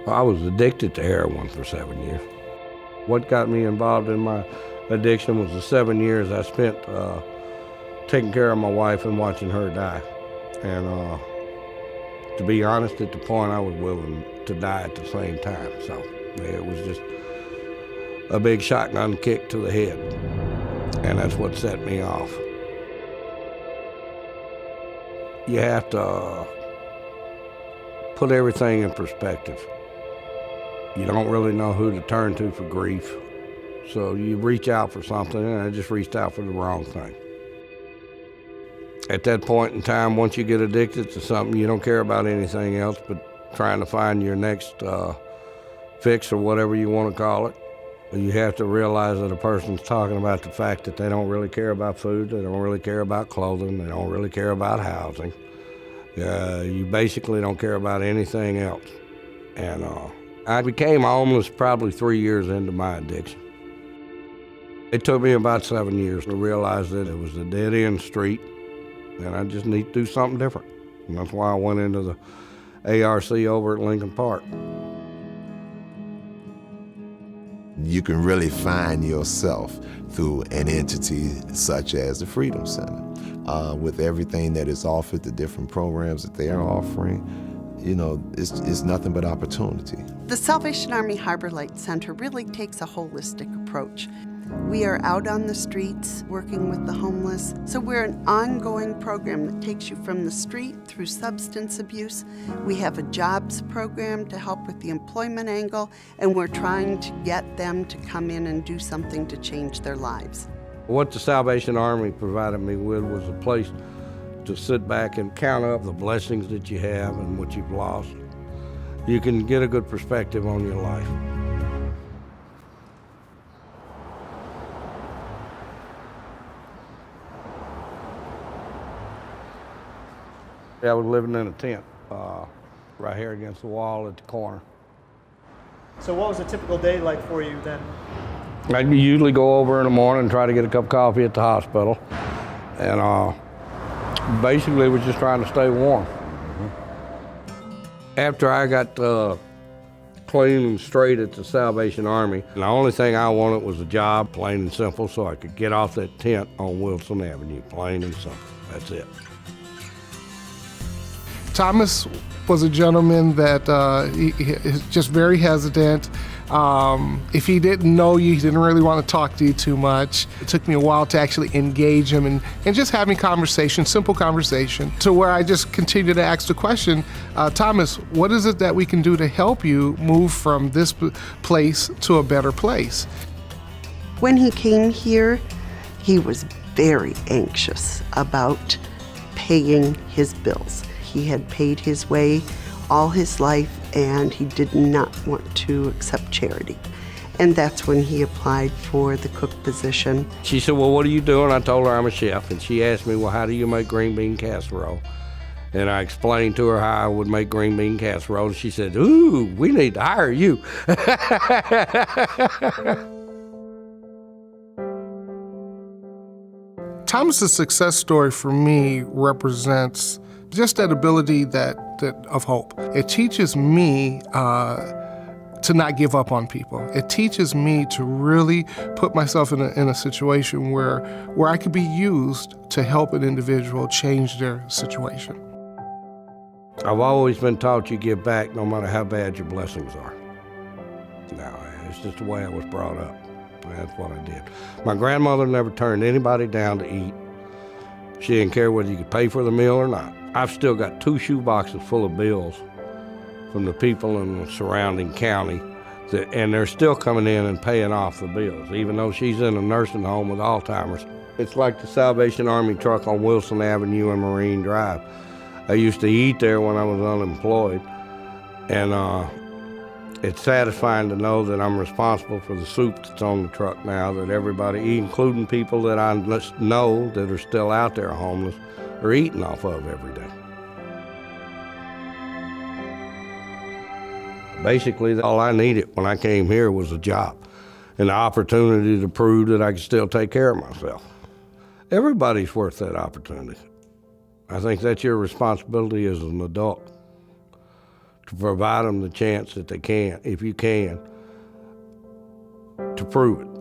I was addicted to heroin for 7 years. What got me involved in my addiction was the 7 years I spent taking care of my wife and watching her die. And to be honest, at the point I was willing to die at the same time. So it was just a big shotgun kick to the head. And that's what set me off. You have to put everything in perspective. You don't really know who to turn to for grief. So you reach out for something, and I just reached out for the wrong thing. At that point in time, once you get addicted to something, you don't care about anything else but trying to find your next fix or whatever you want to call it. You have to realize that a person's talking about the fact that they don't really care about food, they don't really care about clothing, they don't really care about housing. You basically don't care about anything else. And I became homeless probably 3 years into my addiction. It took me about 7 years to realize that it was a dead-end street and I just need to do something different. And that's why I went into the ARC over at Lincoln Park. You can really find yourself through an entity such as the Freedom Center. With everything that is offered, the different programs that they are offering, you know, it's nothing but opportunity. The Salvation Army Harbor Light Center really takes a holistic approach. We are out on the streets working with the homeless, so we're an ongoing program that takes you from the street through substance abuse. We have a jobs program to help with the employment angle, and we're trying to get them to come in and do something to change their lives. What the Salvation Army provided me with was a place to sit back and count up the blessings that you have and what you've lost. You can get a good perspective on your life. I was living in a tent right here against the wall at the corner. So what was a typical day like for you then? I usually go over in the morning and try to get a cup of coffee at the hospital. And basically was just trying to stay warm. After I got clean and straight at the Salvation Army, the only thing I wanted was a job, plain and simple, so I could get off that tent on Wilson Avenue, plain and simple. That's it. Thomas was a gentleman that he is just very hesitant. If he didn't know you, he didn't really want to talk to you too much. It took me a while to actually engage him and just having conversation, simple conversation, to where I just continued to ask the question, Thomas, what is it that we can do to help you move from this place to a better place? When he came here, he was very anxious about paying his bills. He had paid his way all his life, and he did not want to accept charity. And that's when he applied for the cook position. She said, well, what are you doing? I told her I'm a chef, and she asked me, well, how do you make green bean casserole? And I explained to her how I would make green bean casserole, and she said, ooh, we need to hire you. Thomas's success story for me represents just that ability that of hope. It teaches me to not give up on people. It teaches me to really put myself in a situation where I could be used to help an individual change their situation. I've always been taught you give back no matter how bad your blessings are. No, it's just the way I was brought up. That's what I did. My grandmother never turned anybody down to eat. She didn't care whether you could pay for the meal or not. I've still got 2 shoe boxes full of bills from the people in the surrounding county, and they're still coming in and paying off the bills, even though she's in a nursing home with Alzheimer's. It's like the Salvation Army truck on Wilson Avenue and Marine Drive. I used to eat there when I was unemployed, and it's satisfying to know that I'm responsible for the soup that's on the truck now, that everybody, including people that I know that are still out there homeless, are eating off of every day. Basically, all I needed when I came here was a job and the opportunity to prove that I could still take care of myself. Everybody's worth that opportunity. I think that's your responsibility as an adult, to provide them the chance that they can, if you can, to prove it.